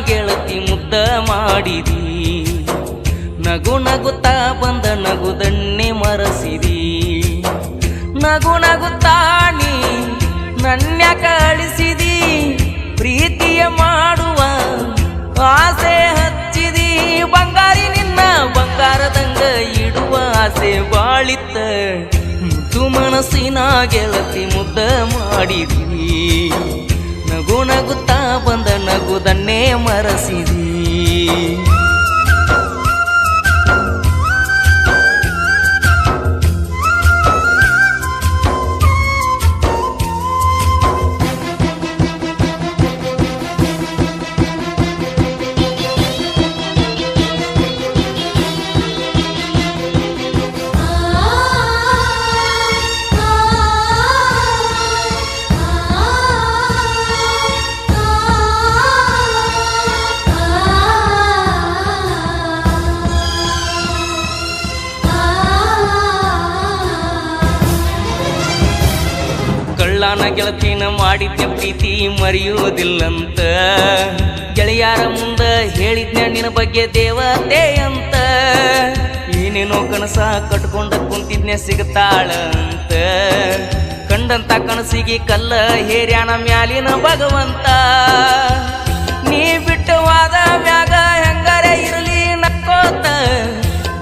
ಗೆಳತಿ ಮುದ್ದ ಮಾಡಿದಿ. ನಗು ನಗುತ್ತಾ ಬಂದ ನಗುದನ್ನೇ ಮರಸಿದಿ. ನಗು ನಗುತ್ತಾ ನೀ ನನ್ಯಾಕ ಅಳಿಸಿದಿ. ಪ್ರೀತಿಯ ಮಾಡುವ ಆಸೆ ಹಚ್ಚಿದಿ. ಬಂಗಾರಿ ನಿನ್ನ ಬಂಗಾರದಂಗ ಇಡುವ ಆಸೆ ಬಾಳಿತ್ತ. ಮುದ್ದು ಮನಸ್ಸಿನ ಗೆಳತಿ ಮುದ್ದ ಮಾಡಿದಿ. ನಗು ನಗುತ್ತಾ ಬಂದ ನಗುದನ್ನೇ ಮರಸಿದಿ. ಕಳ್ಳನ ಗೆಳತಿನ ಮಾಡಿದ್ನ ಪ್ರೀತಿ ಮರೆಯುವುದಿಲ್ಲಂತ. ಗೆಳೆಯಾರ ಮುಂದ ಹೇಳಿದ್ನ ನಿನ್ನ ಬಗ್ಗೆ ದೇವತೆ ಅಂತ. ಏನೇನೋ ಕನಸ ಕಟ್ಕೊಂಡ ಕುಂತಿದ್ನೆ ಸಿಗತಾಳ ಅಂತ. ಕಂಡಂತ ಕನಸಿಗೆ ಕಲ್ಲ ಹೇರ್ಯಾನ ಮ್ಯಾಲಿನ ಭಗವಂತ. ನೀ ಬಿಟ್ಟವಾದ ಮ್ಯಾಗ ಹೆಂಗಾರೆ ಇರಲಿ ನಕ್ಕೋತ.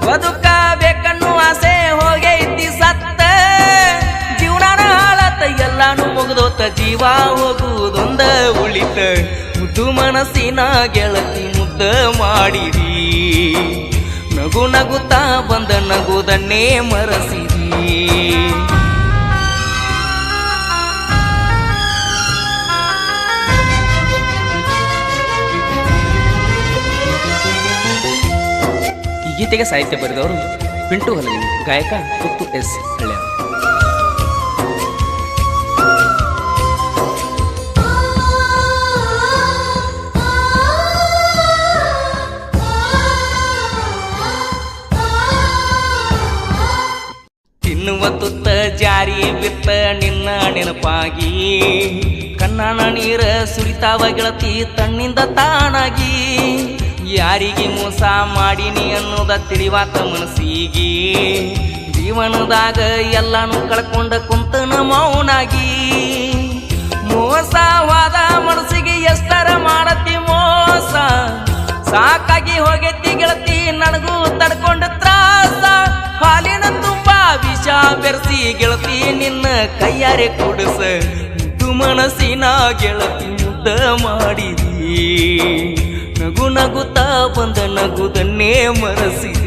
ಬದುಕಬೇಕನ್ನು ಆಸೆ ಹೋಗೇ ಇದ್ದಿ ಸತ್ತ. ಎಲ್ಲಾನು ಮುಗ್ದೋತ ಜೀವ ಹೋಗುವುದೊಂದ ಉಳಿತ. ಮುದ್ದು ಮನಸ್ಸಿನ ಗೆಳತಿ ಮುದ್ದ ಮಾಡಿದಿ. ನಗು ನಗುತ್ತಾ ಬಂದ ನಗುದನ್ನೇ ಮರಸಿದಿ. ಈ ಗೀತೆಗೆ ಸಾಹಿತ್ಯ ಬರೆದವರು ಪಿಂಟು ಹಲಗಿನಿ, ಗಾಯಕ ಕುತ್ತು ಎಸ್ ಹಳ್ಳ್ಯ. ತಿನ್ನುವ ತುತ್ತ ಜಾರಿ ಬಿತ್ತ ನಿನ್ನ ನೆನಪಾಗಿ. ಕಣ್ಣನ ನೀರ ಸುರಿತಾವ ಗೆಳತಿ ತನ್ನಿಂದ ತಾನಾಗಿ. ಯಾರಿಗೆ ಮೋಸ ಮಾಡೀನಿ ಅನ್ನೋದ ತಿಳಿವಾತ ಮನಸ್ಸಿಗೆ. ಜೀವನದಾಗ ಎಲ್ಲಾನು ಕಳ್ಕೊಂಡ ಕುಂತನ ಮೌನಾಗಿ. ಮೋಸವಾದ ಮನಸ್ಸಿಗೆ ಎಷ್ಟರ ಮಾಡತಿ ಮೋಸ. ಸಾಕಾಗಿ ಹೋಗೈತಿ ಗೆಳತಿ ನನಗೂ ತಡ್ಕೊಂಡ ತ್ರಾಸ. ಹಾಲಿನ ತುಂಬ ವಿಷ ಬೆರೆಸಿ ಗೆಳತಿ ನಿನ್ನ ಕೈಯಾರೆ ಕೊಡಸ. ಮುದ್ದು ಮನಸ್ಸಿನ ಗೆಳತಿ ಮುದ್ದ ಮಾಡಿದಿ. ನಗು ನಗುತ್ತಾ ಬಂದ ನಗುದನ್ನೇ ಮರಸಿದಿ.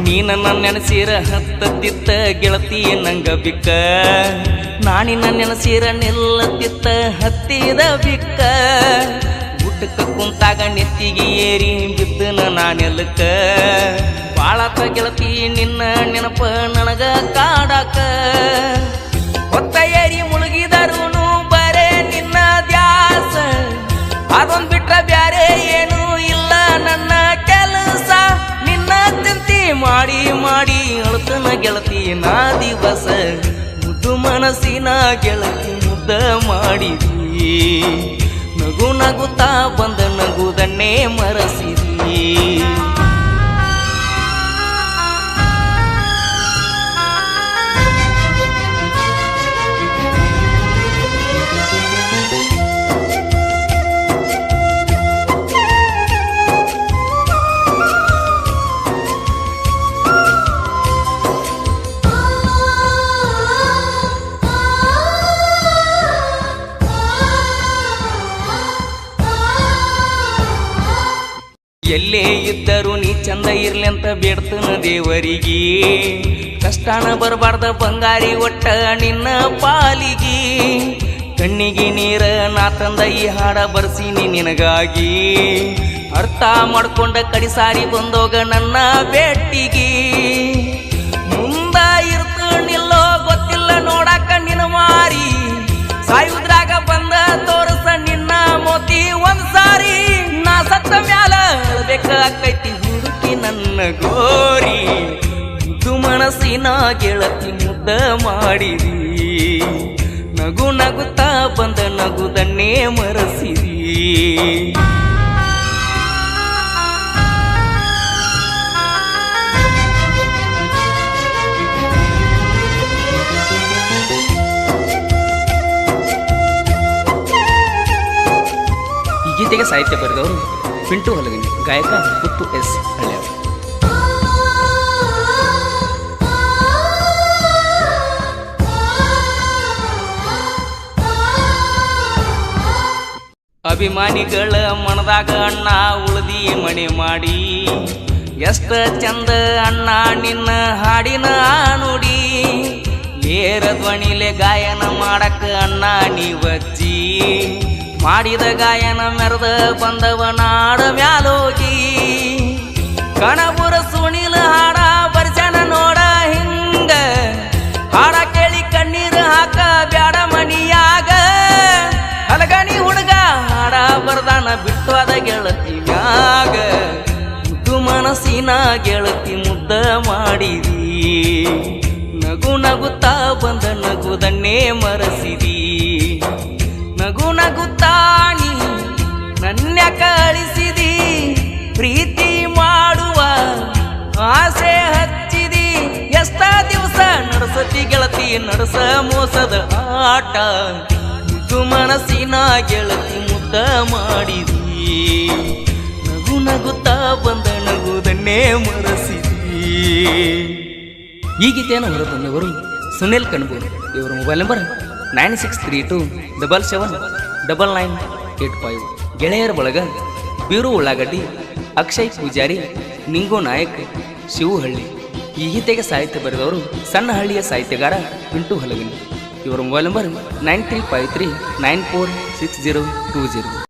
ನೀ ನನ್ನ ನೆನಸಿರ ಹತ್ತತ್ತಿತ್ತ ಗೆಳತಿ ನಂಗ ಬಿಕ್ಕ. ನಾನಿನ್ನ ನೆನಸಿರ ನಿಲ್ಲತ್ತಿತ್ತ ಹತ್ತಿದ ಬಿಕ್ಕ. ಊಟಕ್ಕ ಕುಂತಾಗ ನೆತ್ತಿಗೆ ಏರಿ ಬಿದ್ದನ ನಾನೆಲ್ಲಕ್ಕ. ಬಾಳತ ಗೆಳತಿ ನಿನ್ನ ನೆನಪ ನನಗ ಕಾಡಾಕ. ಹೊತ್ತ ಏರಿ ಮುಳುಗಿದರುನು ಬರೇ ನಿನ್ನ ದ್ಯಾಸ. ಅದೊಂದ್ ಬಿಟ್ರ ಬ್ಯಾರೆ ಏನು ಇಲ್ಲ ನನ್ನ ಕೆಲಸ. ನಿನ್ನ ಚಿಂತಿ ಮಾಡಿ ಮಾಡಿ ಅಳ್ತನ ಗೆಳತಿ ನಾ ದಿವಸ. ಮುದ್ದು ಮನಸ್ಸಿನ ಗೆಳತಿ ಮುದ್ದ ಮಾಡಿದಿ. ನಗು ನಗುತ್ತಾ ಬಂದ ನಗುದನ್ನೇ ಮರಸಿದಿ. ಎಲ್ಲೇ ಇದ್ದರೂ ನೀ ಚಂದ ಇರ್ಲಿ ಅಂತ ಬೇಡ್ತನ ದೇವರಿಗೆ. ಕಷ್ಟನ ಬರಬಾರ್ದ ಬಂಗಾರಿ ಒಟ್ಟ ನಿನ್ನ ಪಾಲಿಗೆ. ಕಣ್ಣಿಗೆ ನೀರ ನಾ ತಂದ ಈ ಹಾಡ ಬರ್ಸೀನಿ ನಿನಗಾಗಿ. ಅರ್ಥ ಮಾಡ್ಕೊಂಡ ಕಡಿಸಾರಿ ಬಂದೋಗ ನನ್ನ ಭೇಟಿಗೆ. ಮುಂದ ಇರ್ತನಿಲ್ಲೋ ಗೊತ್ತಿಲ್ಲ ನೋಡಾಕ ನಿನ್ನ ಮಾರಿ. ಸಾಯುದ್ರಾಗ ಬಂದ ತೋರಸ ನಿನ್ನ ಮೋತಿ ಒಂದ್ ಸಾರಿ. ನಾ ಸತ್ತ ಮ್ಯಾಲ ಅಳ್ಬೇಕಾಕೈತಿ ಹುಡುಕಿ ನನ್ನ ಗೋರಿ. ಮುದ್ದು ಮನಸ್ಸಿನ ಗೆಳತಿ ಮುದ್ದ ಮಾಡಿರಿ. ನಗು ನಗುತ್ತಾ ಬಂದ ನಗುದನ್ನೇ ಮರಸಿರಿ. ಈ ಗೀತೆಗೆ ಸಾಹಿತ್ಯ ಬರೆದವರು ಪಿಂಟು ಹಲಗನಿ, ಗಾಯಕ ಮುತ್ತು ಎಸ್ ಹಳ್ಳಿಯವರು. ಅಭಿಮಾನಿಗಳ ಮನದಾಗ ಅಣ್ಣ ಉಳ್ದಿ ಮನೆ ಮಾಡಿ. ಎಷ್ಟ ಚಂದ ಅಣ್ಣ ನಿನ್ನ ಹಾಡಿನ ನುಡಿ. ನೇರ ಧ್ವನಿಲೆ ಗಾಯನ ಮಾಡಕ್ಕ ಅಣ್ಣ ನೀವಜ್ಜಿ. ಮಾಡಿದ ಗಾಯನ ಮೆರೆದ ಬಂದವ ನಾಡ ಮ್ಯಾಲೋಗಿ. ಕಣಬುರ ಸುಣಿಲ ಹಾಡ ಬರ್ಜನ ನೋಡ ಹಿಂಗ. ಹಾಡ ಕೇಳಿ ಕಣ್ಣೀರು ಹಾಕ ಬ್ಯಾಡ ಮನಿಯಾಗ. ಹಲಗನಿ ಹುಡುಗ ಹಾಡ ಬರ್ದಾನ ಬಿಟ್ಟು ಅದ ಗೆಳತಿ ಮ್ಯಾಗ. ಮುದ್ದು ಮನಸ್ಸಿನ ಗೆಳತಿ ಮುದ್ದ ಮಾಡಿದಿ. ನಗು ನಗುತ್ತಾ ಬಂದ ನಗುದನ್ನೇ ಮರಸಿದಿ. ನಗು ನಗುತ್ತಾನಿ ನನ್ಯಾಕ ಅಳಿಸಿದಿ. ಪ್ರೀತಿ ಮಾಡುವ ಆಸೆ ಹಚ್ಚಿದಿ. ಎಷ್ಟ ದಿವಸ ನಡೆಸತಿ ಗೆಳತಿ ನಡೆಸ ಮೋಸದ ಆಟ. ಮುದ್ದು ಮನಸ್ಸಿನ ಗೆಳತಿ ಮುದ್ದ ಮಾಡಿದಿ. ನಗು ನಗುತ್ತಾ ಬಂದ ನಗುದನ್ನೇ ಮರಸಿದಿ. ಈ ಗೀತೆಯನ್ನು ಹೊರತಂದವರು ಸುನಿಲ್ ಕಣ್ಬೂರ್. ಇವರ ಮೊಬೈಲ್ ನಂಬರ್ 9632779985. ಗೆಳೆಯರ ಬಳಗ ಬೀರು ಉಳ್ಳಾಗಡ್ಡಿ, ಅಕ್ಷಯ್ ಪೂಜಾರಿ, ನಿಂಗೋ ನಾಯಕ್, ಶಿವಹಳ್ಳಿ. ಈ ಗೀತೆಗೆ ಸಾಹಿತ್ಯ ಬರೆದವರು ಸಣ್ಣಹಳ್ಳಿಯ ಸಾಹಿತ್ಯಗಾರ ಪಿಂಟು ಹಲಗನಿ. ಇವರ ಮೊಬೈಲ್ ನಂಬರ್ 9353946020.